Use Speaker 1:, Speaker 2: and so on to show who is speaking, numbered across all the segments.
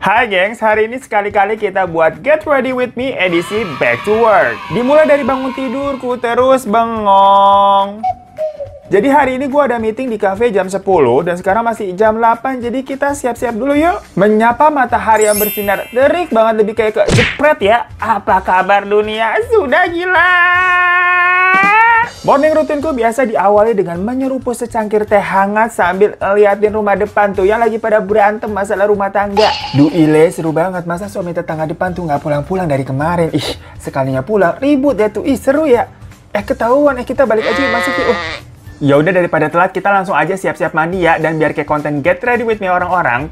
Speaker 1: Hai gengs, hari ini sekali-kali kita buat Get Ready With Me edisi Back to Work. Dimulai dari bangun tidurku terus bengong. Jadi hari ini gue ada meeting di cafe jam 10 dan sekarang masih jam 8, jadi kita siap-siap dulu yuk. Menyapa matahari yang bersinar terik banget, lebih kayak ke jepret ya. Apa kabar dunia? Sudah gila! Morning rutinku biasa diawali dengan menyeruput secangkir teh hangat sambil ngeliatin rumah depan tuh yang lagi pada berantem masalah rumah tangga. Duh ile, seru banget. Masa suami tetangga depan tuh nggak pulang-pulang dari kemarin? Ih, sekalinya pulang ribut ya tuh. Ih, seru ya. Ketahuan. Kita balik aja masuk yuk. Ya udah, daripada telat kita langsung aja siap-siap mandi ya. Dan biar kayak konten Get Ready With Me orang-orang,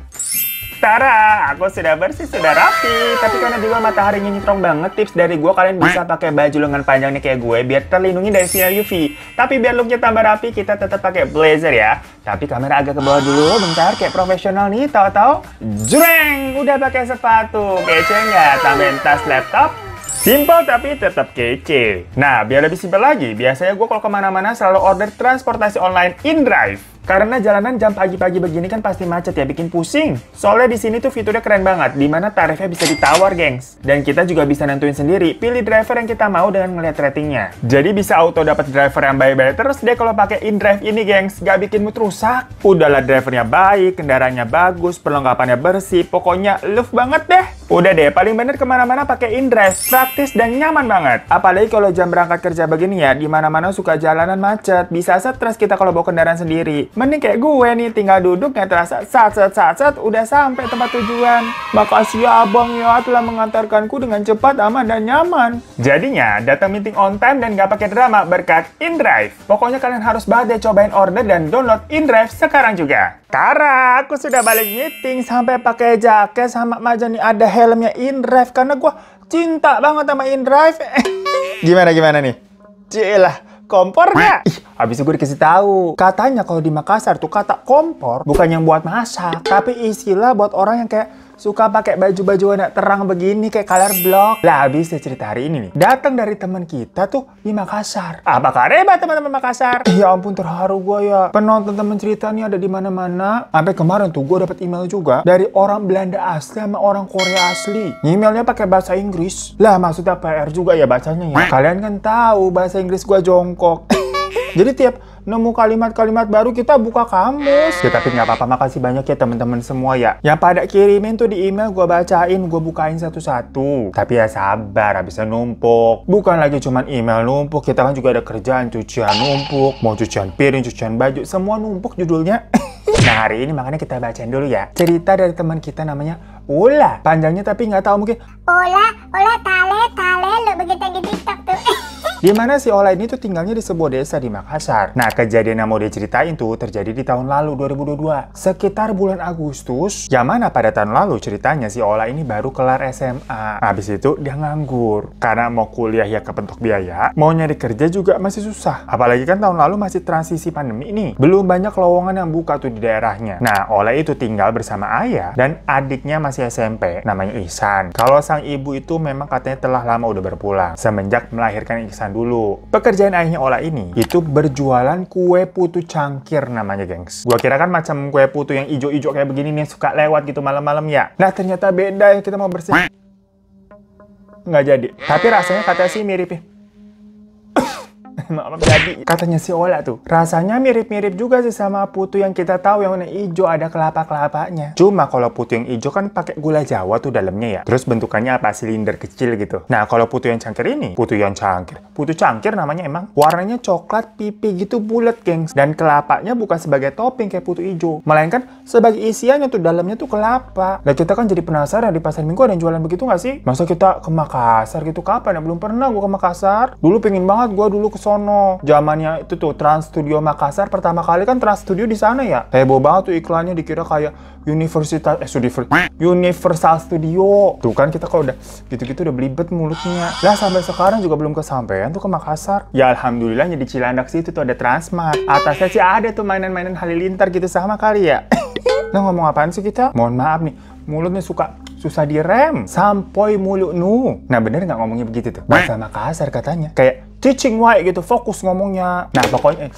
Speaker 1: tara, aku sudah bersih, sudah rapi. Tapi karena di luar mataharinya nyitrong banget, tips dari gue, kalian bisa pakai baju lengan panjang nih kayak gue biar terlindungi dari sinar UV. Tapi biar looknya tambah rapi, kita tetap pakai blazer ya. Tapi kamera agak ke bawah dulu, bentar, kayak profesional nih. Tahu-tahu, jreng, udah pakai sepatu, kece nggak? Tambahin tas laptop. Simpel tapi tetap kece. Nah, biar lebih simpel lagi, biasanya gue kalau kemana-mana selalu order transportasi online InDrive. Karena jalanan jam pagi-pagi begini kan pasti macet ya, bikin pusing. Soalnya di sini tuh fiturnya keren banget, dimana tarifnya bisa ditawar, gengs. Dan kita juga bisa nentuin sendiri, pilih driver yang kita mau dengan ngeliat ratingnya. Jadi bisa auto dapat driver yang baik-baik terus deh kalau pakai InDrive ini, gengs. Gak bikin mood rusak. Udahlah drivernya baik, kendaraannya bagus, perlengkapannya bersih, pokoknya love banget deh. Udah deh, paling bener kemana-mana pakai InDrive, praktis dan nyaman banget. Apalagi kalau jam berangkat kerja begini ya, dimana-mana suka jalanan macet, bisa stres kita kalau bawa kendaraan sendiri. Mending kayak gue nih, tinggal duduk nggak terasa sat udah sampai tempat tujuan. Makasih ya abang ya telah mengantarkanku dengan cepat, aman dan nyaman. Jadinya datang meeting on time dan nggak pakai drama berkat InDrive. Pokoknya kalian harus banget deh cobain order dan download InDrive sekarang juga. Tara, aku sudah balik meeting sampai pakai jaket sama maja nih, ada helmnya InDrive karena gue cinta banget sama InDrive. Gimana nih? Cilah. Kompor nggak? Ih, habis itu gue dikasih tahu. Katanya kalau di Makassar tuh kata kompor bukan yang buat masak, tapi istilah buat orang yang kayak suka pakai baju-baju warna terang begini kayak color block. Lah habis cerita hari ini nih, datang dari teman kita tuh di Makassar. Apakah hebat teman-teman Makassar? Ya ampun, terharu gue ya. Penonton teman cerita nih ada di mana-mana. Sampai kemarin tuh gue dapat email juga dari orang Belanda asli sama orang Korea asli. Emailnya pakai bahasa Inggris. Lah maksudnya PR juga ya bacanya ya. Kalian kan tahu bahasa Inggris gue jongkok. Jadi tiap nemu kalimat-kalimat baru kita buka kamus. Ya tapi nggak apa-apa, makasih banyak ya teman-teman semua ya. Yang pada kirimin tuh di email gue bacain, gue bukain satu-satu. Tapi ya sabar, habisnya numpuk. Bukan lagi cuman email numpuk, kita kan juga ada kerjaan, cucian numpuk, mau cucian piring, cucian baju, semua numpuk judulnya. Nah hari ini makanya kita bacain dulu ya. Cerita dari teman kita namanya Ola. Panjangnya tapi nggak tahu, mungkin
Speaker 2: Ola tale lo begitu di TikTok tuh.
Speaker 1: Dimana si Ola ini tuh tinggalnya di sebuah desa di Makassar. Nah, kejadian yang mau dia ceritain tuh terjadi di tahun lalu, 2022. Sekitar bulan Agustus, yang mana pada tahun lalu ceritanya si Ola ini baru kelar SMA. Habis itu dia nganggur. Karena mau kuliah ya kepentok biaya, mau nyari kerja juga masih susah. Apalagi kan tahun lalu masih transisi pandemi nih. Belum banyak lowongan yang buka tuh di daerahnya. Nah, Ola itu tinggal bersama ayah dan adiknya masih SMP, namanya Ihsan. Kalau sang ibu itu memang katanya telah lama udah berpulang, semenjak melahirkan Ihsan dulu. Pekerjaan ayahnya Ola ini itu berjualan kue putu cangkir namanya, gengs. Gua kira kan macam kue putu yang ijo-ijo kayak begini nih, suka lewat gitu malam-malam ya. Nah ternyata beda ya, kita mau bersih. Nggak jadi. Tapi rasanya katanya sih mirip ya. Maaf, jadi katanya si Ola tuh rasanya mirip-mirip juga sih sama putu yang kita tahu yang warna hijau ada kelapa-kelapanya. Cuma kalau putu yang hijau kan pakai gula Jawa tuh dalamnya ya. Terus bentukannya apa, silinder kecil gitu. Nah kalau putu yang cangkir ini, putu cangkir namanya emang warnanya coklat pipi gitu bulat, gengs. Dan kelapanya bukan sebagai topping kayak putu hijau, melainkan sebagai isiannya tuh dalamnya tuh kelapa. Nah kita kan jadi penasaran, di pasar minggu ada yang jualan begitu nggak sih? Masa kita ke Makassar gitu, kapan ya? Belum pernah gua ke Makassar. Dulu pengen banget gua dulu ke sono. Zamannya itu tuh Trans Studio Makassar, pertama kali kan Trans Studio di sana ya. Heboh banget tuh iklannya, dikira kayak Universal Studio. Tuh kan kita kalau udah gitu-gitu udah belibet mulutnya. Lah sampai sekarang juga belum kesampaian tuh ke Makassar. Ya alhamdulillahnya di Cilandak situ tuh ada Transmart. Atasnya sih ada tuh mainan-mainan Halilintar gitu, sama kali ya. Nah ngomong apaan sih kita? Mohon maaf nih, mulutnya susah direm. Sampoy mulut nu. Nah bener nggak ngomongnya begitu tuh? Bahasa Makassar katanya. Kayak teaching wae gitu, fokus ngomongnya. Nah pokoknya,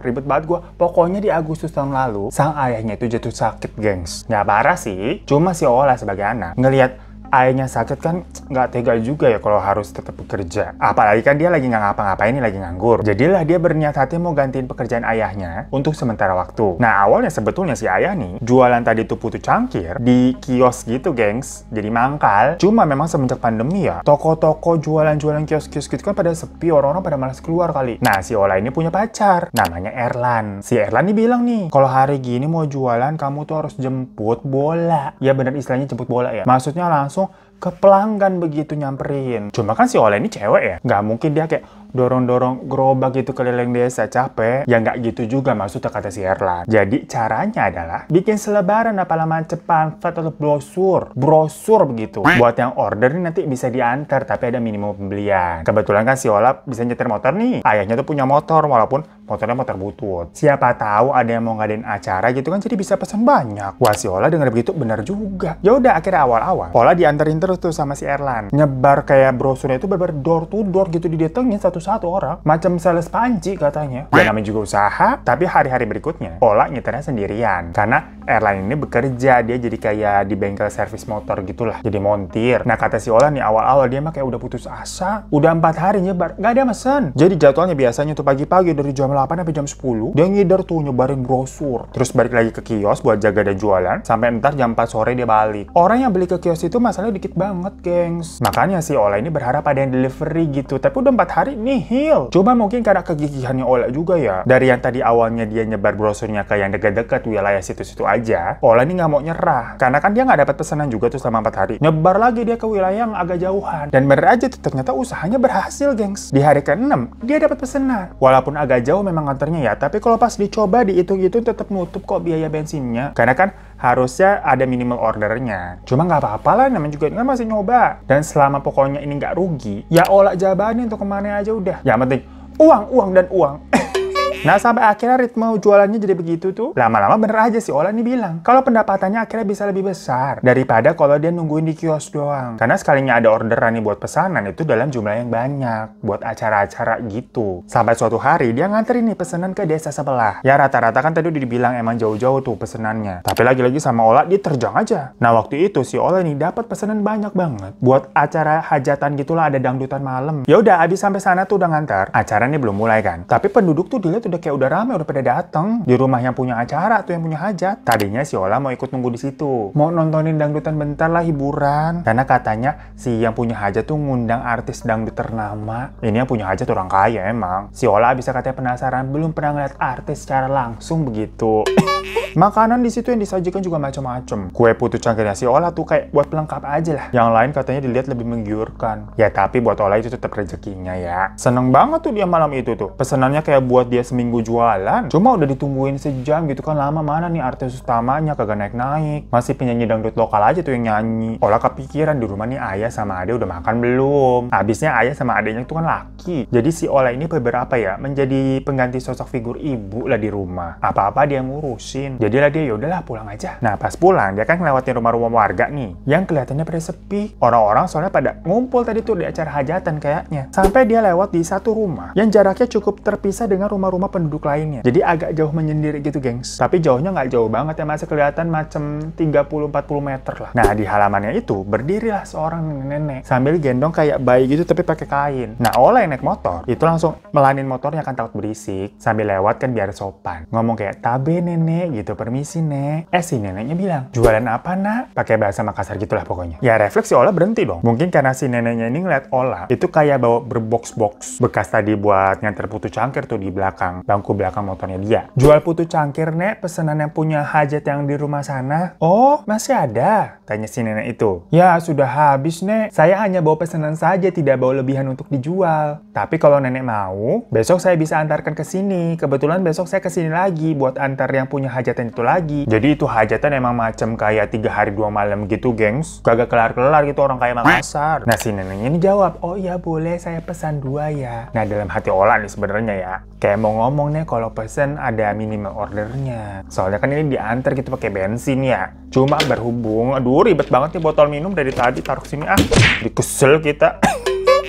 Speaker 1: ribet banget gue. Pokoknya di Agustus tahun lalu, sang ayahnya itu jatuh sakit, gengs. Nggak parah sih, cuma si Ola sebagai anak ngelihat ayahnya sakit kan nggak tega juga ya kalau harus tetap bekerja. Apalagi kan dia lagi nggak ngapa-ngapain, ini lagi nganggur. Jadilah dia berniat hati mau gantiin pekerjaan ayahnya untuk sementara waktu. Nah awalnya sebetulnya si ayah nih jualan tadi tuh putu cangkir di kios gitu, gengs. Jadi mangkal. Cuma memang semenjak pandemi ya, toko-toko jualan-jualan kios-kios gitu kan pada sepi, orang-orang pada malas keluar kali. Nah si Ola ini punya pacar, namanya Erlan. Si Erlan nih bilang nih, kalau hari gini mau jualan kamu tuh harus jemput bola. Ya bener istilahnya jemput bola ya. Maksudnya langsung ke pelanggan begitu nyamperin. Cuma kan si Ola ini cewek ya, nggak mungkin dia kayak dorong-dorong gerobak gitu keliling desa, capek. Ya nggak gitu juga maksudnya, kata si Erlan. Jadi caranya adalah bikin selebaran apalah macam pamflet atau brosur begitu. Buat yang order nih nanti bisa diantar, tapi ada minimum pembelian. Kebetulan kan si Ola bisa nyetir motor nih. Ayahnya tuh punya motor, walaupun motornya motor butut. Siapa tahu ada yang mau ngadain acara gitu kan, jadi bisa pesan banyak. Wah si Ola denger begitu bener juga. Ya udah akhirnya awal-awal Ola dianterin terus tuh sama si Erlan. Nyebar kayak brosurnya itu bener door to door gitu, didatengin satu-satu orang. Macam sales panci katanya. Ya namanya juga usaha, tapi hari-hari berikutnya Ola nyetirnya sendirian. Karena Erlan ini bekerja, dia jadi kayak di bengkel servis motor gitulah. Jadi montir. Nah kata si Ola nih awal-awal dia mah kayak udah putus asa. Udah 4 hari nyebar, nggak ada mesen. Jadi jadwalnya biasanya tuh pagi-pagi dari jam 8 sampai jam 10. Dia ngider tuh nyebarin brosur. Terus balik lagi ke kios buat jaga dan jualan. Sampai ntar jam 4 sore dia balik. Orang yang beli ke kios itu masalahnya dikit banget, gengs. Makanya si Ola ini berharap ada yang delivery gitu. Tapi udah 4 hari nihil. Cuma mungkin karena kegigihannya Ola juga ya. Dari yang tadi awalnya dia nyebar brosurnya ke yang dekat-dekat wilayah situ-situ aja, Ola ini nggak mau nyerah. Karena kan dia nggak dapat pesanan juga tuh selama 4 hari. Nyebar lagi dia ke wilayah yang agak jauhan. Dan bener aja tuh ternyata usahanya berhasil, gengs. Di hari ke-6 dia dapat pesanan. Walaupun agak jauh memang nganternya ya, tapi kalau pas dicoba dihitung-hitung tetap nutup kok biaya bensinnya. Karena kan harusnya ada minimal ordernya. Cuma nggak apa-apa lah, namanya juga kan masih nyoba. Dan selama pokoknya ini nggak rugi, ya Ola jabanin untuk kemana aja udah. Yang penting uang dan uang. Nah sampai akhirnya ritme jualannya jadi begitu tuh. Lama-lama bener aja si Ola nih bilang kalau pendapatannya akhirnya bisa lebih besar daripada kalau dia nungguin di kios doang. Karena sekalinya ada orderan nih buat pesanan itu dalam jumlah yang banyak buat acara-acara gitu. Sampai suatu hari dia nganterin nih pesanan ke desa sebelah. Ya rata-rata kan tadi udah dibilang emang jauh-jauh tuh pesenannya. Tapi lagi-lagi sama Ola diterjang aja. Nah waktu itu si Ola nih dapat pesanan banyak banget buat acara hajatan gitulah, ada dangdutan malam. Ya udah abis sampai sana tuh udah ngantar. Acaranya belum mulai kan. Tapi penduduk tuh dilihat udah kayak udah rame, udah pada dateng di rumah yang punya acara tuh, yang punya hajat. Tadinya si Ola mau ikut nunggu di situ, mau nontonin dangdutan bentar lah, hiburan. Karena katanya si yang punya hajat tuh ngundang artis dangdut ternama. Ini yang punya hajat orang kaya emang. Si Ola bisa katanya penasaran, belum pernah ngeliat artis secara langsung begitu. Makanan di situ yang disajikan juga macam-macam. Kue putu cangkirnya si Ola tuh kayak buat pelengkap aja lah. Yang lain katanya dilihat lebih menggiurkan. Ya tapi buat Ola itu tetap rezekinya ya. Seneng banget tuh dia malam itu tuh. Pesenannya kayak buat dia seminggu jualan. Cuma udah ditungguin sejam gitu kan, lama mana nih artis utamanya kagak naik-naik. Masih penyanyi dangdut lokal aja tuh yang nyanyi. Ola kepikiran di rumah nih ayah sama ade udah makan belum. Habisnya ayah sama adenya itu kan laki. Jadi si Ola ini beberapa ya menjadi pengganti sosok figur ibu lah di rumah. Apa-apa dia ngurusin. Jadilah dia yaudahlah pulang aja. Nah pas pulang dia kan ngelewatin rumah-rumah warga nih yang kelihatannya pada sepi. Orang-orang soalnya pada ngumpul tadi tuh di acara hajatan kayaknya. Sampai dia lewat di satu rumah yang jaraknya cukup terpisah dengan rumah-rumah penduduk lainnya. Jadi agak jauh menyendiri gitu, gengs. Tapi jauhnya nggak jauh banget ya, masih kelihatan macam 30-40 meter lah. Nah di halamannya itu berdirilah seorang nenek sambil gendong kayak bayi gitu tapi pakai kain. Nah Ola yang naik motor itu langsung melanin motornya kan takut berisik. Sambil lewat kan biar sopan. Ngomong kayak tabe nenek gitu, permisi nek. Si neneknya bilang, jualan apa nak? Pakai bahasa Makassar gitulah pokoknya. Ya refleksi Ola berhenti dong. Mungkin karena si neneknya ini ngeliat Ola itu kayak bawa berbox-box bekas tadi buat nganter putu cangkir tuh di belakang, bangku belakang motornya dia. Jual putu cangkir nek, pesanan yang punya hajat yang di rumah sana. Oh masih ada? Tanya si nenek itu. Ya sudah habis nek, saya hanya bawa pesanan saja, tidak bawa lebihan untuk dijual. Tapi kalau nenek mau, besok saya bisa antarkan ke sini. Kebetulan besok saya ke sini lagi buat antar yang punya hajatan itu lagi. Jadi itu hajatan emang macam kayak 3 hari 2 malam gitu, gengs. Kagak kelar-kelar gitu, orang kayak Makassar. Nah si neneknya ini jawab, oh iya boleh saya pesan 2 ya. Nah dalam hati Ola nih sebenarnya ya, kayak mau ngomong nih kalau pesen ada minimal ordernya. Soalnya kan ini diantar gitu pakai bensin ya. Cuma berhubung, aduh ribet banget nih botol minum dari tadi taruh sini dikesel kita.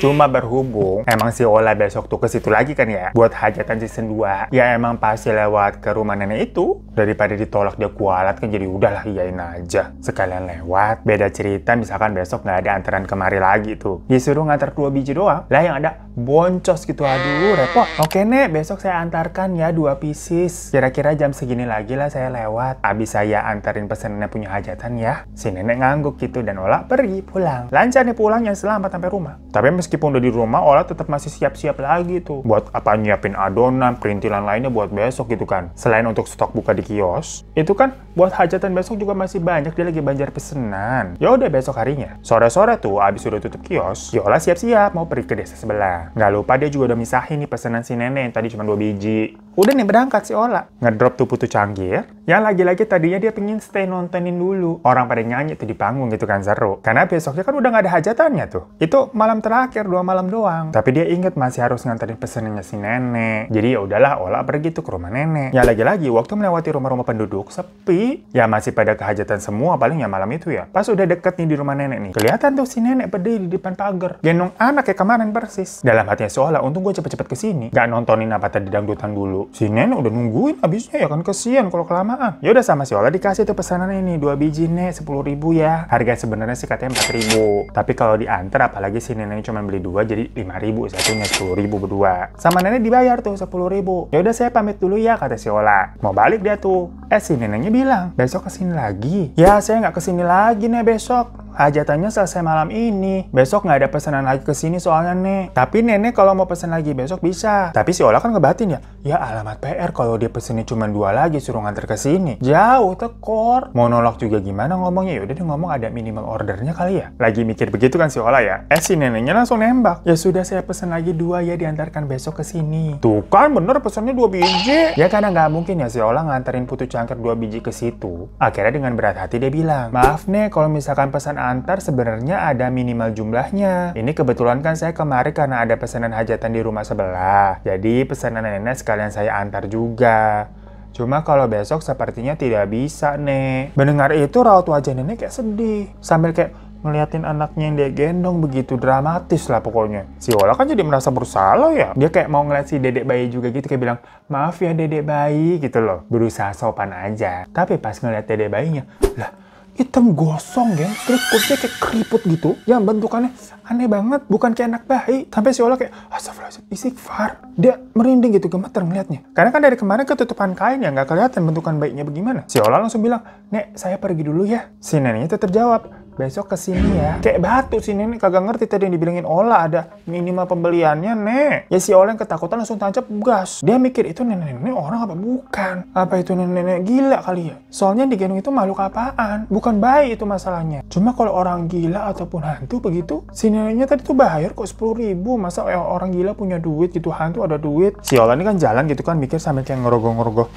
Speaker 1: Cuma berhubung emang si Ola besok tuh ke situ lagi kan ya, buat hajatan season 2. Ya emang pasti lewat ke rumah nenek itu. Daripada ditolak dia kualat kan, jadi udahlah iyain aja. Sekalian lewat. Beda cerita misalkan besok nggak ada antaran kemari lagi tuh. Disuruh ngantar 2 biji doang. Lah yang ada boncos gitu, aduh repot. Oke nek, besok saya antarkan ya 2 pieces. Kira-kira jam segini lagi lah saya lewat. Abis saya antarin pesanannya punya hajatan ya. Si nenek ngangguk gitu dan Ola pergi pulang. Lancar nih pulangnya, selamat sampai rumah. Tapi meskipun udah di rumah, Ola tetap masih siap-siap lagi tuh. Buat apa nyiapin adonan, perintilan lainnya buat besok gitu kan. Selain untuk stok buka di kios, itu kan buat hajatan besok juga masih banyak, dia lagi banjar pesenan. Ya udah besok harinya. Sore-sore tuh abis udah tutup kios, Ola siap-siap mau pergi ke desa sebelah. Nggak lupa dia juga udah misahin nih pesanan si nenek yang tadi cuma 2 biji. Udah nih berangkat si Ola. Ngedrop tuh putu cangkir. Yang lagi-lagi tadinya dia pengen stay nontonin dulu. Orang pada nyanyi tuh di panggung gitu kan, seru. Karena besoknya kan udah nggak ada hajatannya tuh. Itu malam terakhir, 2 malam doang. Tapi dia inget masih harus nganterin pesanannya si nenek. Jadi ya udahlah, Ola pergi tuh ke rumah nenek. Ya lagi-lagi waktu melewati rumah-rumah penduduk sepi. Ya masih pada kehajatan semua paling ya malam itu ya. Pas udah deket nih di rumah nenek nih, kelihatan tuh si nenek berdiri di depan pagar. Gendong anak kayak kemarin persis. Dalam hatinya si Ola, untung gue cepet-cepet kesini. Gak nontonin apa tadi dangdutan dulu. Si nenek udah nungguin abisnya ya kan, kesian kalau kelamaan. Ya udah sama si Ola dikasih tuh pesanan ini 2 biji nek 10.000 ya. Harga sebenarnya sih katanya 4.000. Tapi kalau diantar apalagi si nenek cuma beli 2 jadi 5.000, satunya 10.000 berdua. Sama nenek dibayar tuh 10.000. Ya udah saya pamit dulu ya kata si Ola. Mau balik dia tuh. Si neneknya bilang, besok kesini lagi. Ya saya nggak kesini lagi nih besok. Hajatannya selesai malam ini. Besok nggak ada pesanan lagi kesini soalnya nek. Tapi nenek kalau mau pesan lagi besok bisa. Tapi si Ola kan ngebatin ya. Ya alamat PR kalau dia pesennya cuma 2 lagi suruh nganter ke sini. Jauh tekor. Mau nolak juga gimana ngomongnya? Ya udah dia ngomong ada minimal ordernya kali ya. Lagi mikir begitu kan si Ola ya. Si neneknya langsung nembak. Ya sudah saya pesan lagi 2 ya, diantarkan besok ke sini. Tuh kan bener pesannya 2 biji. Ya karena nggak mungkin ya si Ola nganterin putu cangkir 2 biji ke situ. Akhirnya dengan berat hati dia bilang, maaf nih kalau misalkan pesan antar sebenarnya ada minimal jumlahnya. Ini kebetulan kan saya kemarin karena ada pesanan hajatan di rumah sebelah. Jadi pesanan nenek sekalian saya antar juga. Cuma kalau besok sepertinya tidak bisa nek. Mendengar itu raut wajah nenek kayak sedih. Sambil kayak ngeliatin anaknya yang dia gendong, begitu dramatis lah pokoknya. Si Ola kan jadi merasa bersalah ya. Dia kayak mau ngeliat si dedek bayi juga gitu, kayak bilang, maaf ya dedek bayi gitu loh. Berusaha sopan aja. Tapi pas ngeliat dedek bayinya, lah hitam gosong ya, terus kulitnya kayak keriput gitu, yang bentukannya aneh banget, bukan kayak anak bayi. Sampai si Ola kayak, astagfirullahaladzim, istighfar. Dia merinding gitu, gemeter ngeliatnya. Karena kan dari kemarin ketutupan kain ya, nggak kelihatan bentukan bayinya bagaimana. Si Ola langsung bilang, nek saya pergi dulu ya. Si neneknya tetap jawab, besok kesini ya. Kayak batu si nenek, kagak ngerti tadi yang dibilangin Ola ada minimal pembeliannya nek. Ya si Ola yang ketakutan langsung tancap gas. Dia mikir itu nenek-nenek orang apa bukan? Apa itu nenek-nenek gila kali ya? Soalnya digendong itu makhluk apaan? Bukan bayi itu masalahnya. Cuma kalau orang gila ataupun hantu begitu, si neneknya tadi tuh bayar kok 10.000. Masa orang gila punya duit gitu, hantu ada duit. Si Ola ini kan jalan gitu kan mikir sambil kayak ngerogoh-ngerogoh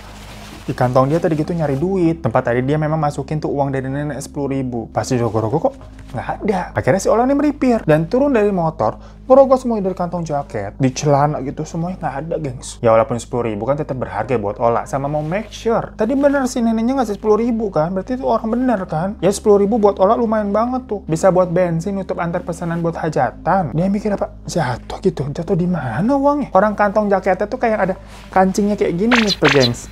Speaker 1: di kantong dia tadi gitu nyari duit. Tempat tadi dia memang masukin tuh uang dari nenek 10.000. Pas dirogoh-rogoh kok nggak ada. Akhirnya si Ola ini meripir dan turun dari motor, ngerogoh semuanya dari kantong jaket, di celana gitu semuanya nggak ada, gengs. Ya walaupun 10.000 kan tetap berharga buat Ola, sama mau make sure. Tadi bener si neneknya ngasih 10.000 kan, berarti itu orang bener kan? Ya 10.000 buat Ola lumayan banget tuh. Bisa buat bensin, nutup antar pesanan buat hajatan. Dia mikir apa? Jatuh gitu. Jatuh di mana uangnya? Orang kantong jaketnya tuh kayak ada kancingnya kayak gini nih tuh, gengs.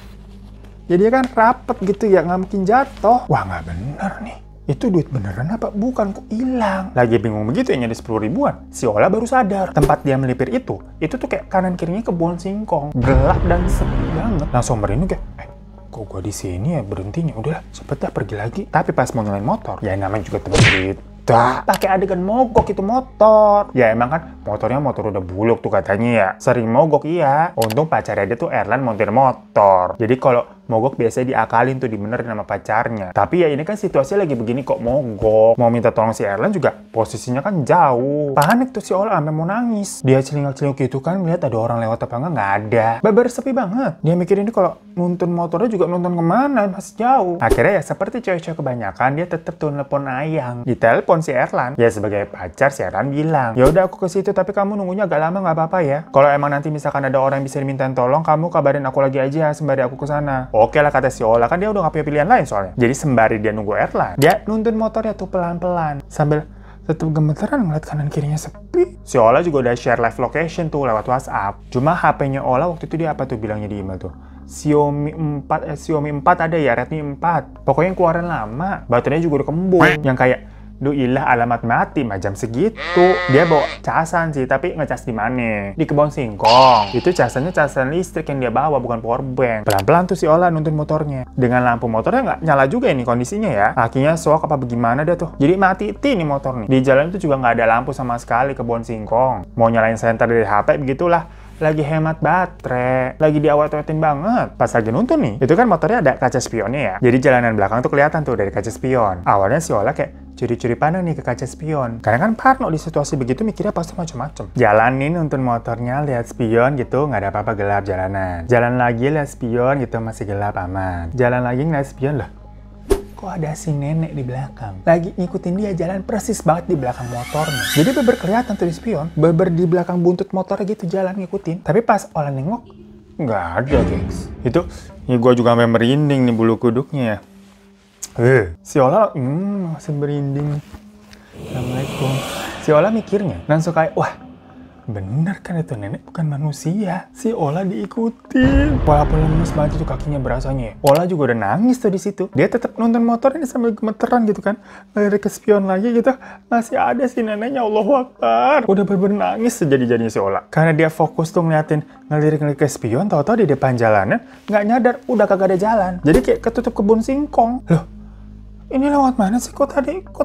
Speaker 1: Jadi kan rapet gitu ya, nggak mungkin jatuh. Wah nggak bener nih. Itu duit beneran apa bukan, kok hilang? Lagi bingung begitu ya nyari 10.000-an. Si Ola baru sadar, tempat dia melipir itu tuh kayak kanan kirinya kebun singkong. Gelap dan sepi banget. Langsung merinding kayak, kok gua di sini ya berhentinya? Udahlah, cepet dah pergi lagi. Tapi pas mau nyalain motor, ya namanya juga temen cerita, pakai adegan mogok itu motor. Ya emang kan motornya motor udah buluk tuh katanya ya. Sering mogok iya. Untung pacarnya dia tuh Erlan montir motor. Jadi kalau mogok biasanya diakalin tuh, dibenerin sama pacarnya. Tapi ya ini kan situasinya lagi begini kok mogok. Mau minta tolong si Erlan juga posisinya kan jauh. Panik tuh si Ola sampai mau nangis. Dia celingak-celinguk gitu kan, lihat ada orang lewat apa enggak, nggak ada. Babar sepi banget. Dia mikir ini kalau nuntun motornya juga nuntun kemana, masih jauh. Akhirnya ya seperti cewek-cewek kebanyakan, dia tetap tuh nelpon Ayang. Ditelepon si Erlan. Ya sebagai pacar si Erlan bilang, ya udah aku ke situ tapi kamu nunggunya agak lama nggak apa-apa ya. Kalau emang nanti misalkan ada orang yang bisa dimintain tolong, kamu kabarin aku lagi aja sembari aku ke sana. Oke lah kata si Ola, kan dia udah gak punya pilihan lain soalnya. Jadi sembari dia nunggu Erlan, dia nuntun motornya tuh pelan-pelan sambil tetap gemeteran ngeliat kanan kirinya sepi. Si Ola juga udah share live location tuh lewat WhatsApp. Cuma HP-nya Ola waktu itu dia apa tuh bilangnya di email tuh? Xiaomi 4 ada ya, Redmi 4. Pokoknya yang keluaran lama. Baterainya juga udah kembung. Yang kayak, duh ilah alamat mati mah jam segitu. Dia bawa casan sih, tapi ngecas di mana? Di kebun singkong. Itu casannya casan listrik yang dia bawa, bukan power bank. Pelan-pelan tuh si Ola nuntun motornya. Dengan lampu motornya nggak nyala juga ini kondisinya ya. Lakinya shock apa bagaimana dia tuh. Jadi mati nih motor nih. Di jalan itu juga nggak ada lampu sama sekali kebun singkong. Mau nyalain senter dari HP begitulah. Lagi hemat baterai, lagi diawet-awetin banget. Pas lagi nuntun nih, itu kan motornya ada kaca spionnya ya. Jadi jalanan belakang tuh kelihatan tuh dari kaca spion. Awalnya si Ola kayak curi-curi pandang nih ke kaca spion. Karena kan parno di situasi begitu mikirnya pasti macem-macem. Jalanin nuntun motornya, lihat spion gitu, nggak ada apa-apa gelap jalanan. Jalan lagi lihat spion gitu, masih gelap aman. Jalan lagi ngeliat spion lah. Kok ada si nenek di belakang? Lagi ngikutin dia jalan persis banget di belakang motornya. Jadi beber kelihatan tuh di spion. Beber di belakang buntut motornya gitu jalan ngikutin. Tapi pas Ola nengok, nggak ada gengs. Itu, ini gue juga sampai merinding nih bulu kuduknya ya. Si Ola masih merinding. Assalamualaikum. Si Ola mikirnya langsung kayak, wah bener kan itu nenek bukan manusia. Si Ola diikutin. Walaupun lemes banget itu kakinya berasanya. Ola juga udah nangis tuh di situ. Dia tetap nonton motor ini sambil gemeteran gitu kan. Lirik ke spion lagi gitu. Masih ada si neneknya, Allahu Akbar. Udah bener-bener nangis sejadi-jadinya si Ola. Karena dia fokus tuh ngelirik ke spion. Tahu-tahu di depan jalannya nggak nyadar udah kagak ada jalan. Jadi kayak ketutup kebun singkong. Loh, ini lewat mana sih? Kok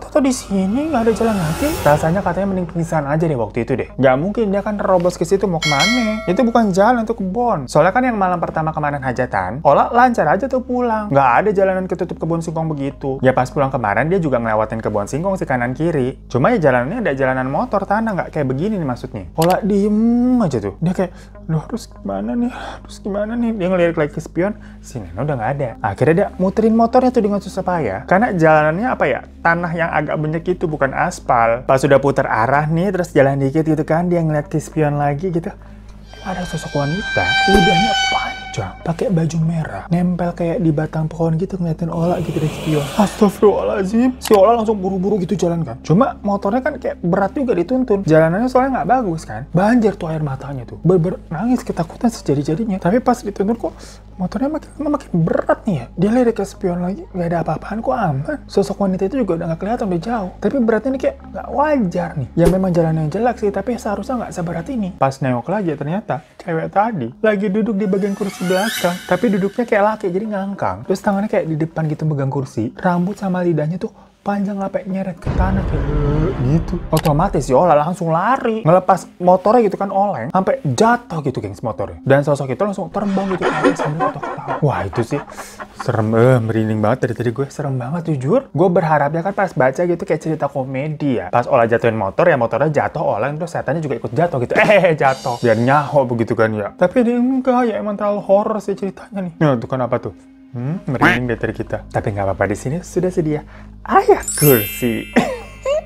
Speaker 1: tau di sini nggak ada jalan lagi? Rasanya katanya mending pingsan aja deh waktu itu deh. Nggak mungkin dia kan terobos ke situ mau kemana? Itu bukan jalan, itu kebun. Soalnya kan yang malam pertama kemarin hajatan, Ola lancar aja tuh pulang. Nggak ada jalanan ketutup kebun singkong begitu. Ya pas pulang kemarin dia juga ngelewatin kebun singkong si kanan kiri. Cuma ya jalanannya ada jalanan motor tanah nggak kayak begini nih maksudnya. Ola diem aja tuh. Dia kayak, loh terus gimana nih? Dia ngelirik lagi ke spion, si Neno udah nggak ada. Akhirnya dia muterin motornya tuh dengan susah payah. Karena jalanannya apa ya? Tanah yang agak banyak itu bukan aspal. Pas sudah putar arah nih terus jalan dikit gitu kan, dia ngeliat ke spion lagi gitu. Ada sosok wanita, lidahnya panjang, pakai baju merah, nempel kayak di batang pohon gitu ngeliatin Ola gitu dari spion. Astagfirullahaladzim. Si Ola langsung buru-buru gitu jalan kan. Cuma motornya kan kayak berat juga dituntun. Jalanannya soalnya nggak bagus kan. Banjir tuh air matanya tuh. Nangis ketakutan sejadi-jadinya. Tapi pas dituntun kok motornya makin berat nih ya. Dia lirik ke spion lagi, nggak ada apa-apaan kok aman. Sosok wanita itu juga udah nggak kelihatan, udah jauh. Tapi beratnya ini kayak nggak wajar nih. Ya memang jalannya jelek sih, tapi seharusnya nggak seberat ini. Pas nengok lagi ternyata cewek tadi lagi duduk di bagian kursi belakang. Tapi duduknya kayak laki, jadi ngangkang. Terus tangannya kayak di depan gitu megang kursi. Rambut sama lidahnya tuh panjang sampai nyeret ke tanah kayak gitu. Otomatis si Ola langsung lari, ngelepas motornya gitu kan oleng, sampai jatuh gitu gengs motornya. Dan sosok itu langsung terbang gitu kan sambil ketawa. Wah itu sih serem, merinding banget dari tadi gue, serem banget jujur. Gue berharapnya kan pas baca gitu kayak cerita komedi ya. Pas Ola jatuhin motor ya motornya jatuh oleng terus setannya juga ikut jatuh gitu. Jatuh. Biar nyaho begitu kan ya. Tapi dia enggak ya, emang terlalu horor sih ceritanya nih. Nah itu kan apa tuh? Merinding dari kita. Tapi nggak apa-apa, di sini sudah sedia ayat kursi.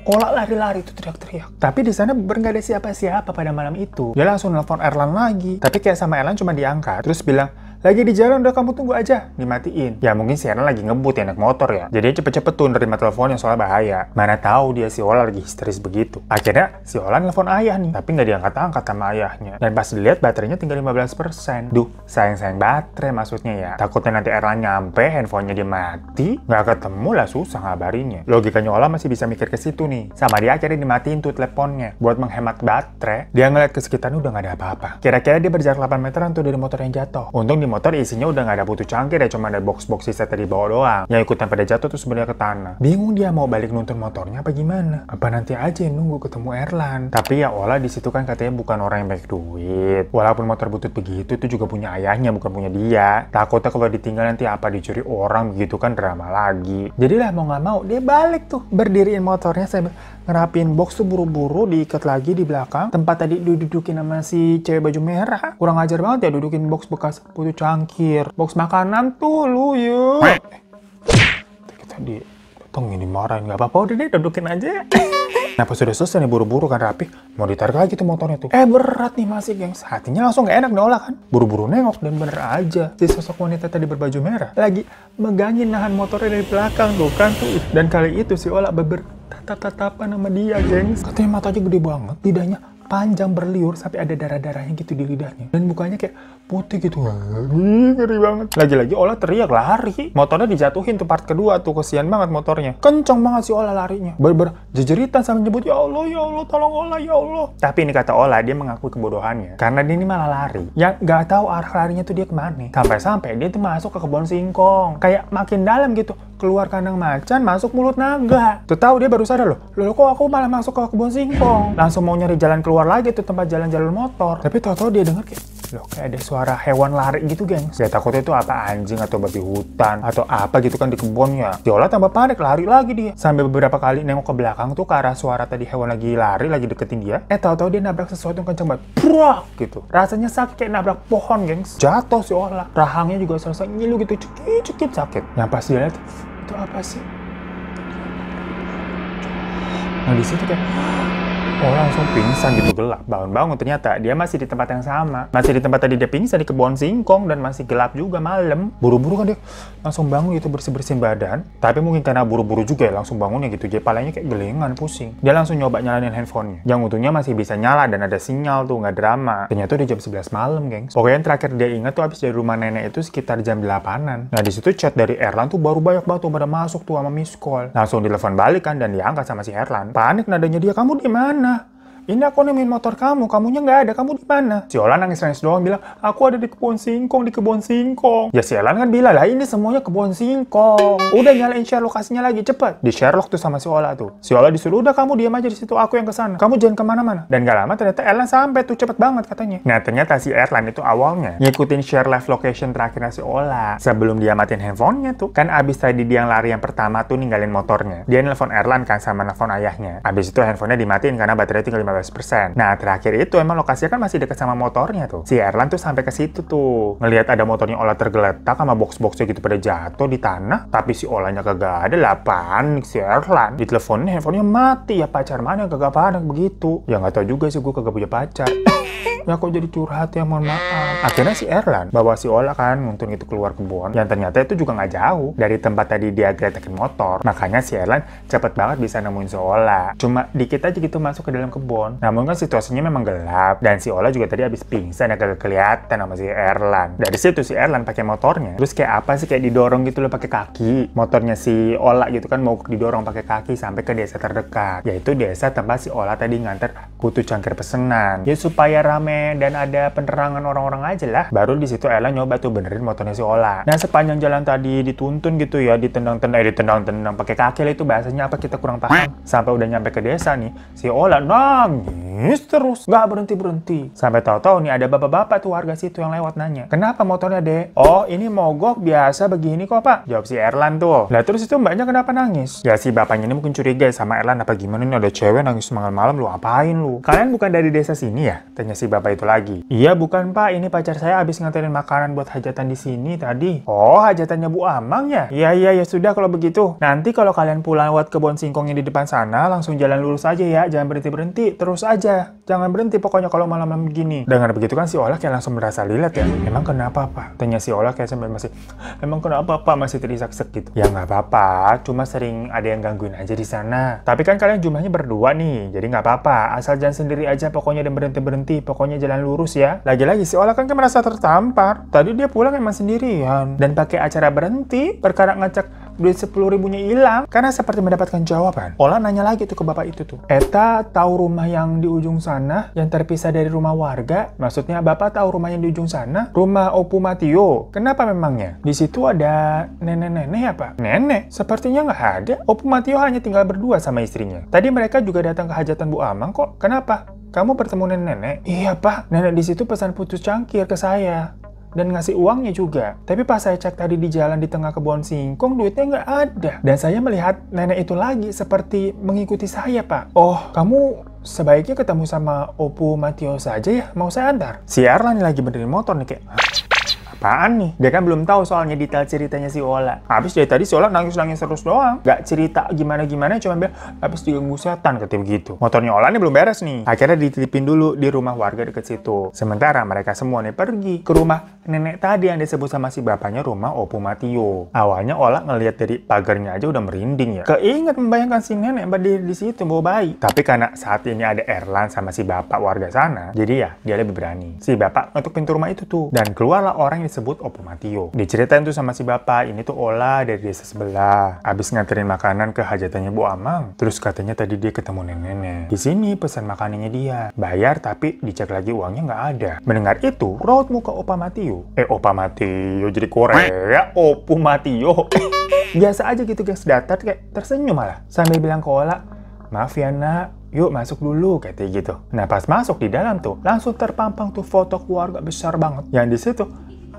Speaker 1: Ola lari-lari tuh teriak-teriak. Tapi di sana nggak ada siapa-siapa pada malam itu. Dia langsung nelfon Erlan lagi. Tapi kayak sama Erlan cuma diangkat. Terus bilang, lagi di jalan udah kamu tunggu aja. Dimatiin. Ya mungkin si Erlan lagi ngebut ya naik motor ya. Jadi cepet-cepet tuh nerima teleponnya soalnya bahaya. Mana tahu dia si Ola lagi histeris begitu. Akhirnya si Ola nelfon ayah nih. Tapi nggak diangkat-angkat sama ayahnya. Dan pas dilihat baterainya tinggal 15%. Duh, sayang-sayang baterai maksudnya ya. Takutnya nanti Erlan nyampe, handphonenya dia mati. Nggak ketemu lah susah ngabarinnya. Logikanya Ola masih bisa mikir ke situ nih. Sama dia akhirnya dimatiin tuh teleponnya. Buat menghemat baterai, dia ngeliat ke sekitarnya udah nggak ada apa-apa. Kira-kira dia berjarak 8 meteran tuh dari motor yang jatuh. Untung di motor isinya udah nggak ada putu cangkir ya, cuma ada box-box sisa tadi bawa doang. Yang ikutan pada jatuh tuh sebenarnya ke tanah. Bingung dia mau balik nuntun motornya apa gimana? Apa nanti aja yang nunggu ketemu Erlan? Tapi ya Ola di situ kan katanya bukan orang yang baik duit. Walaupun motor butut begitu tuh juga punya ayahnya bukan punya dia. Takutnya kalau ditinggal nanti apa dicuri orang begitu kan drama lagi. Jadi lah mau nggak mau dia balik tuh, berdiriin motornya sambil ngerapin box tuh buru-buru, diikat lagi di belakang tempat tadi didudukin sama si cewek baju merah. Kurang ajar banget ya dudukin box bekas putu cangkir, box makanan tuh lu yuk. Kita ditongin dimarahin, nggak apa-apa udah deh dudukin aja. Nah pas sudah selesai nih buru-buru kan rapi, mau ditarik lagi tuh motornya tuh. Berat nih masih gengs, hatinya langsung gak enak Ola kan. Buru-buru nengok dan bener aja si sosok wanita tadi berbaju merah lagi megangin nahan motornya dari belakang tuh kan tuh. Dan kali itu si Ola tatap-tatapan sama dia, gengs. Katanya matanya gede banget, lidahnya panjang berliur sampai ada darah-darahnya gitu di lidahnya. Dan mukanya kayak putih gitu. Ngeri banget. Lagi-lagi Ola teriak lari. Motornya dijatuhin tuh part kedua tuh. Kesian banget motornya. Kenceng banget si Ola larinya. Ber jejeritan sampai nyebut, ya Allah, tolong Ola, ya Allah. Tapi ini kata Ola, dia mengakui kebodohannya. Karena dia ini malah lari. Yang gak tahu arah larinya tuh dia kemana. Sampai-sampai dia tuh masuk ke kebun singkong. Kayak makin dalam gitu. Keluar kandang macan, masuk mulut naga. Tuh tahu dia baru sadar loh kok aku malah masuk ke kebun singkong. Langsung mau nyari jalan keluar lagi tuh tempat jalan jalur motor. Tapi tahu-tahu dia denger kayak ada suara hewan lari gitu, gengs. Saya takutnya itu apa, anjing atau babi hutan atau apa gitu kan di kebunnya. Si Ola tambah panik, lari lagi dia. Sampai beberapa kali nengok ke belakang tuh ke arah suara tadi hewan lagi lari, lagi deketin dia. Tahu-tahu dia nabrak sesuatu yang kenceng banget. Prak gitu. Rasanya sakit kayak nabrak pohon, gengs. Jatuh si Ola. Rahangnya juga selesai ngilu gitu, cekit sakit. Yang pas dia lihat, itu apa sih? Nah di situ kayak langsung pingsan gitu, gelap. Bangun-bangun ternyata dia masih di tempat yang sama. Masih di tempat tadi dia pingsan, di kebun singkong, dan masih gelap juga malam. Buru-buru kan dia langsung bangun gitu, bersih-bersihin badan. Tapi mungkin karena buru-buru juga ya langsung bangunnya gitu. Dia palanya kayak gelengan, pusing. Dia langsung nyoba nyalain handphonenya. Yang untungnya masih bisa nyala dan ada sinyal tuh, nggak drama. Ternyata udah jam 11 malam, gengs. Pokoknya yang terakhir dia ingat tuh habis dari rumah nenek itu sekitar jam 8-an. Nah di situ chat dari Erlan tuh baru banyak banget tuh pada masuk tuh sama miss call. Langsung ditelepon balik kan dan diangkat sama si Erlan. Panik nadanya dia, kamu di mana? Ini aku nemuin motor kamu, kamunya nggak ada, kamu di mana? Si Ola nangis-nangis doang bilang, aku ada di kebun singkong, di kebun singkong. Ya si Erlan kan bilang, lah ini semuanya kebun singkong. Udah nyalain share lokasinya lagi, cepet. Di Sherlock tuh sama si Ola tuh. Si Ola disuruh, udah kamu diam aja di situ, aku yang kesana. Kamu jangan kemana-mana. Dan gak lama ternyata Erlan sampai tuh, cepet banget katanya. Nah ternyata si Erlan itu awalnya ngikutin share live location terakhirnya si Ola. Sebelum dia matiin handphonenya tuh, kan abis tadi dia yang lari yang pertama tuh ninggalin motornya. Dia nelfon Erlan kan sama nelfon ayahnya. Abis itu handphonenya dimatiin karena baterai tinggal 15%. Nah terakhir itu emang lokasinya kan masih dekat sama motornya tuh. Si Erlan tuh sampai ke situ tuh, ngelihat ada motornya Ola tergeletak sama box-boxnya gitu pada jatuh di tanah. Tapi si Olanya kagak ada lah, panik si Erlan. Diteleponin handphonenya mati. Ya pacar mana yang kagak panik begitu? Ya nggak tahu juga sih, gue kagak punya pacar. Ya kok jadi curhat ya, mohon maaf. Akhirnya si Erlan bawa si Ola kan nguntun itu keluar kebun. Yang ternyata itu juga nggak jauh dari tempat tadi dia geletakin motor. Makanya si Erlan cepet banget bisa nemuin si Ola. Cuma dikit aja gitu masuk ke dalam kebun. Namun kan situasinya memang gelap. Dan si Ola juga tadi habis pingsan ya, kagak kelihatan sama si Erlan. Dari situ si Erlan pakai motornya. Terus kayak apa sih, kayak didorong gitu loh pakai kaki. Motornya si Ola gitu kan mau didorong pakai kaki sampai ke desa terdekat. Yaitu desa tempat si Ola tadi nganter kutu cangkir pesenan. Ya supaya rame dan ada penerangan orang-orang aja lah. Baru di situ Erlan nyoba tuh benerin motornya si Ola. Nah sepanjang jalan tadi dituntun gitu ya, ditendang-tendang pakai kaki lah, itu bahasanya apa kita kurang paham. Sampai udah nyampe ke desa nih, si Ola nangis terus, nggak berhenti-berhenti. Sampai tahu-tahu nih ada bapak-bapak tuh warga situ yang lewat nanya, kenapa motornya dek? Oh ini mogok biasa begini kok pak, jawab si Erlan tuh. Lah terus itu mbaknya kenapa nangis? Ya si bapaknya ini mungkin curiga sama Erlan, apa gimana nih ada cewek nangis malam-malam, lu apain lu? Kalian bukan dari desa sini ya? Tanya si bapak itu lagi. Iya bukan pak, ini pacar saya habis nganterin makanan buat hajatan di sini tadi. Oh hajatannya Bu Amang ya? Iya ya sudah kalau begitu. Nanti kalau kalian pulang lewat kebun singkong yang di depan sana, langsung jalan lurus aja ya, jangan berhenti-berhenti, terus aja. Jangan berhenti pokoknya kalau malam-malam begini. Dengar begitu kan si Ola kayak langsung merasa lilat ya. Emang kenapa pak? Tanya si Ola kayak sampai masih, emang kenapa pak? Masih terisak-sak gitu. Ya nggak apa-apa, cuma sering ada yang gangguin aja di sana. Tapi kan kalian jumlahnya berdua nih, jadi nggak apa-apa. Asal jangan sendiri aja pokoknya dan berhenti-berhenti, pokoknya jalan lurus ya. Lagi-lagi si Ola kan merasa tertampar. Tadi dia pulang emang sendirian dan pakai acara berhenti perkara ngacak duit 10.000-nya hilang karena seperti mendapatkan jawaban. Ola nanya lagi tuh ke bapak itu tuh, Eta tahu rumah yang di ujung sana yang terpisah dari rumah warga? Maksudnya bapak tahu rumah yang di ujung sana? Rumah Opu Matio. Kenapa memangnya? Di situ ada nenek-nenek apa? Nenek? Sepertinya nggak ada. Opu Matio hanya tinggal berdua sama istrinya. Tadi mereka juga datang ke hajatan Bu Amang kok. Kenapa? Kamu bertemu nenek? Iya pak, nenek di situ pesan putus cangkir ke saya dan ngasih uangnya juga. Tapi pas saya cek tadi di jalan di tengah kebun singkong, duitnya nggak ada. Dan saya melihat nenek itu lagi seperti mengikuti saya pak. Oh, kamu sebaiknya ketemu sama Opu Matio saja ya, mau saya antar? Si Erlan lagi benerin motor nih kayak, apaan nih? Dia kan belum tahu soalnya detail ceritanya si Ola. Habis dari tadi si Ola nangis-nangis terus doang. Gak cerita gimana-gimana, cuma bilang habis diganggu setan katanya begitu. Motornya Ola nih belum beres nih. Akhirnya dititipin dulu di rumah warga deket situ. Sementara mereka semua nih pergi ke rumah nenek tadi yang disebut sama si bapaknya rumah Opu Matio. Awalnya Ola ngelihat dari pagarnya aja udah merinding ya. Keinget membayangkan si nenek berdiri di situ bawa bayi. Tapi karena saat ini ada Erlan sama si bapak warga sana, jadi ya dia lebih berani. Si bapak ngetuk pintu rumah itu tuh, dan keluarlah orang yang disebut Opu Matio. Diceritain tuh sama si bapak, ini tuh Ola dari desa sebelah. Abis nganterin makanan ke hajatannya Bu Amang. Terus katanya tadi dia ketemu nenek-nenek. Di sini pesan makanannya dia. Bayar tapi dicek lagi uangnya nggak ada. Mendengar itu, raut muka Opa Matio. Opa Matio jadi Korea, Opu Matio. Biasa aja gitu guys, datar kayak tersenyum malah. Sambil bilang ke Ola, maaf ya nak, yuk masuk dulu, kayak gitu. Nah pas masuk di dalam tuh, langsung terpampang tuh foto keluarga besar banget. Yang di situ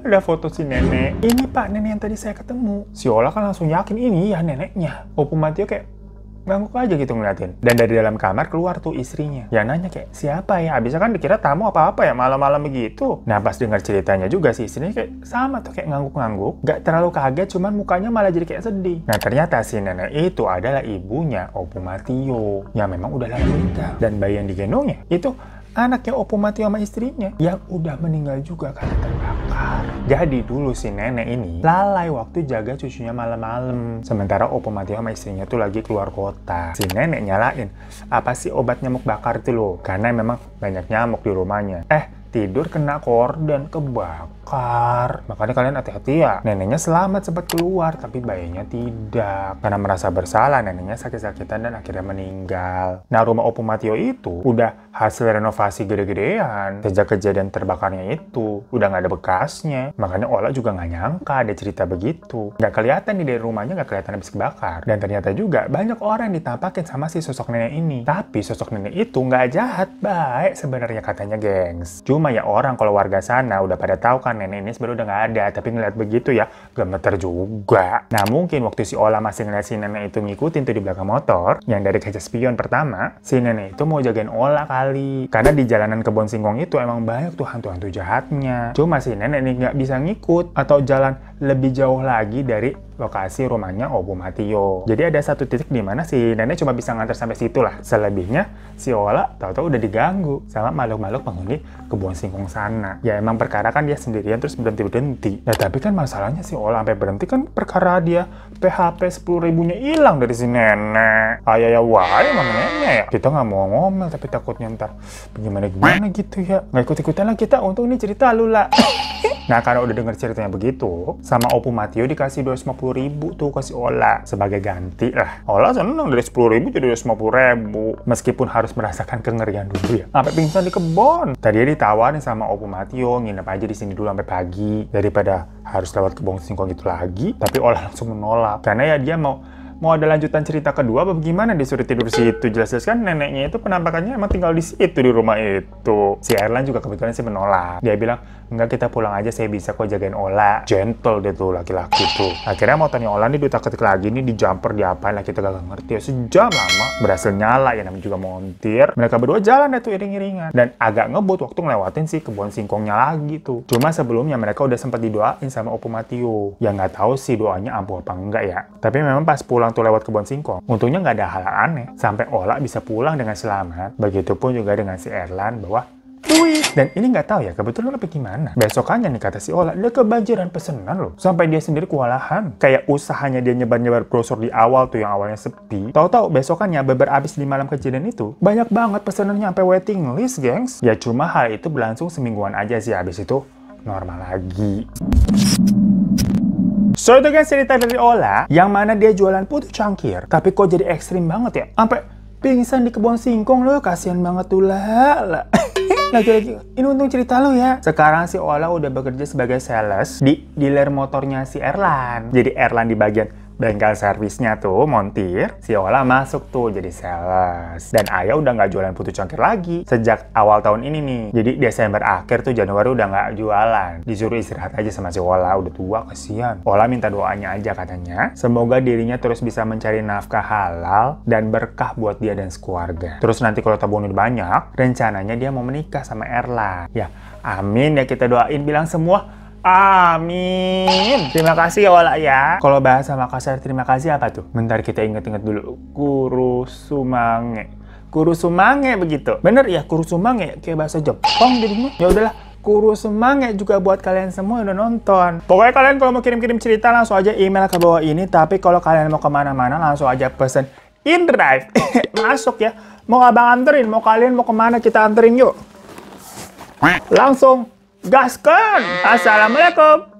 Speaker 1: ada foto si nenek. Ini pak, nenek yang tadi saya ketemu. Si Ola kan langsung yakin ini ya neneknya. Opu Matio kayak ngangguk aja gitu ngeliatin. Dan dari dalam kamar keluar tuh istrinya. Ya nanya kayak, siapa ya? Abisnya kan dikira tamu apa-apa ya malam-malam begitu. Nah pas dengar ceritanya juga si istrinya kayak sama tuh kayak ngangguk-ngangguk. Gak terlalu kaget, cuman mukanya malah jadi kayak sedih. Nah ternyata si nenek itu adalah ibunya Opu Matio. Yang memang udah lama meninggal. Dan bayi yang digendongnya itu anaknya Opu Matio sama istrinya yang udah meninggal juga karena terbakar. Jadi dulu si nenek ini lalai waktu jaga cucunya malam-malam. Sementara Opu Matio sama istrinya tuh lagi keluar kota. Si nenek nyalain, apa sih obat nyamuk bakar itu loh? Karena memang banyak nyamuk di rumahnya. Tidur kena korden kebakar. Makanya kalian hati-hati ya. Neneknya selamat sempat keluar, tapi bayinya tidak. Karena merasa bersalah, neneknya sakit-sakitan dan akhirnya meninggal. Nah, rumah Opu Matio itu udah hasil renovasi gede-gedean. Sejak kejadian terbakarnya itu, udah nggak ada bekasnya. Makanya Ola juga nggak nyangka ada cerita begitu. Nggak kelihatan nih dari rumahnya, nggak kelihatan habis kebakar. Dan ternyata juga banyak orang yang ditampakin sama si sosok nenek ini. Tapi sosok nenek itu nggak jahat, baik sebenarnya katanya gengs. Cuma ya orang kalau warga sana udah pada tahu kan nenek ini sebenarnya udah nggak ada, tapi ngeliat begitu ya gemeter juga. Nah mungkin waktu si Ola masih ngeliat si nenek itu ngikutin tuh di belakang motor, yang dari kaca spion pertama, si nenek itu mau jagain Ola kali. Karena di jalanan Kebon Singkong itu emang banyak tuh hantu-hantu jahatnya. Cuma si nenek ini nggak bisa ngikut atau jalan lebih jauh lagi dari lokasi rumahnya Opu Matio. Jadi ada satu titik di mana si nenek cuma bisa nganter sampai situ lah. Selebihnya si Ola tahu-tahu udah diganggu sama makhluk-makhluk penghuni Kebon Singkong sana. Ya emang perkara kan dia sendirian terus berhenti-berhenti. Ya tapi kan masalahnya si Ola sampai berhenti kan perkara dia PHP 10.000-nya hilang dari si nenek. Ayah wae emang neneknya ya. Kita nggak mau ngomel tapi takutnya ntar gimana gitu ya. Nggak ikut-ikutan lah kita, untung ini cerita lu lah. Nah karena udah denger ceritanya begitu, sama Opu Matio dikasih 250.000 tuh kasih Ola sebagai ganti lah. Ola seneng dari 10.000 jadi 250.000. Meskipun harus merasakan kengerian dulu ya. Sampai pingsan di kebon. Tadi dia ditawarin sama Opu Matio nginep aja di sini dulu sampai pagi daripada harus lewat Kebon Singkong itu lagi. Tapi Ola langsung menolak karena ya dia mau ada lanjutan cerita kedua apa gimana disuruh tidur situ. Jelas-jelas kan neneknya itu penampakannya emang tinggal di situ di rumah itu. Si Erlan juga kebetulan sih menolak. Dia bilang, enggak kita pulang aja, saya bisa kok jagain Ola. Gentle dia tuh laki-laki tuh. Akhirnya motornya Ola nih diutak-atik lagi nih, di jumper diapain lah kita gak ngerti ya. Sejam lama berhasil nyala ya, namanya juga montir. Mereka berdua jalan deh tuh iring-iringan. Dan agak ngebut waktu ngelewatin si Kebon Singkongnya lagi tuh. Cuma sebelumnya mereka udah sempat didoain sama Opu Matio. Ya nggak tahu sih doanya ampuh apa enggak ya. Tapi memang pas pulang tuh lewat Kebon Singkong, untungnya nggak ada hal aneh. Sampai Ola bisa pulang dengan selamat. Begitupun juga dengan si Erlan bahwa dan ini nggak tahu ya kebetulan apa gimana. Besokannya nih kata si Ola, dia kebanjiran pesenan loh. Sampai dia sendiri kewalahan. Kayak usahanya dia nyebar-nyebar brosur di awal tuh yang awalnya sepi. Tahu-tahu besokannya beber abis di malam kejadian itu, banyak banget pesenannya sampai waiting list, gengs. Ya cuma hal itu berlangsung semingguan aja sih, abis itu normal lagi. So itu guys cerita dari Ola, yang mana dia jualan putu cangkir, tapi kok jadi ekstrim banget ya? Sampai pingsan di Kebon Singkong loh, kasihan banget tuh lah. Lagi-lagi, ini untung cerita lo ya. Sekarang si Ola udah bekerja sebagai sales di dealer motornya si Erlan. Jadi Erlan di bagian bengkel servisnya tuh, montir. Si Ola masuk tuh jadi sales. Dan Ayah udah nggak jualan putu cangkir lagi sejak awal tahun ini nih. Jadi Desember akhir tuh Januari udah nggak jualan. Disuruh istirahat aja sama si Ola, udah tua kasihan. Ola minta doanya aja katanya. Semoga dirinya terus bisa mencari nafkah halal dan berkah buat dia dan sekeluarga. Terus nanti kalau tabungan udah banyak, rencananya dia mau menikah sama Erlan. Ya, amin ya kita doain, bilang semua Amin. Terima kasih ya Wala ya. Kalau bahasa Makassar terima kasih apa tuh? Bentar kita inget-inget dulu. Kurusumange. Kurusumange begitu. Bener ya kurusumange kayak bahasa Jepang jadinya. Ya udahlah. Kurusumange juga buat kalian semua yang udah nonton. Pokoknya kalian kalau mau kirim-kirim cerita langsung aja email ke bawah ini. Tapi kalau kalian mau kemana-mana langsung aja pesen InDrive. Masuk ya. Mau abang anterin, mau kalian mau kemana kita anterin yuk. Langsung gaskan. Assalamualaikum.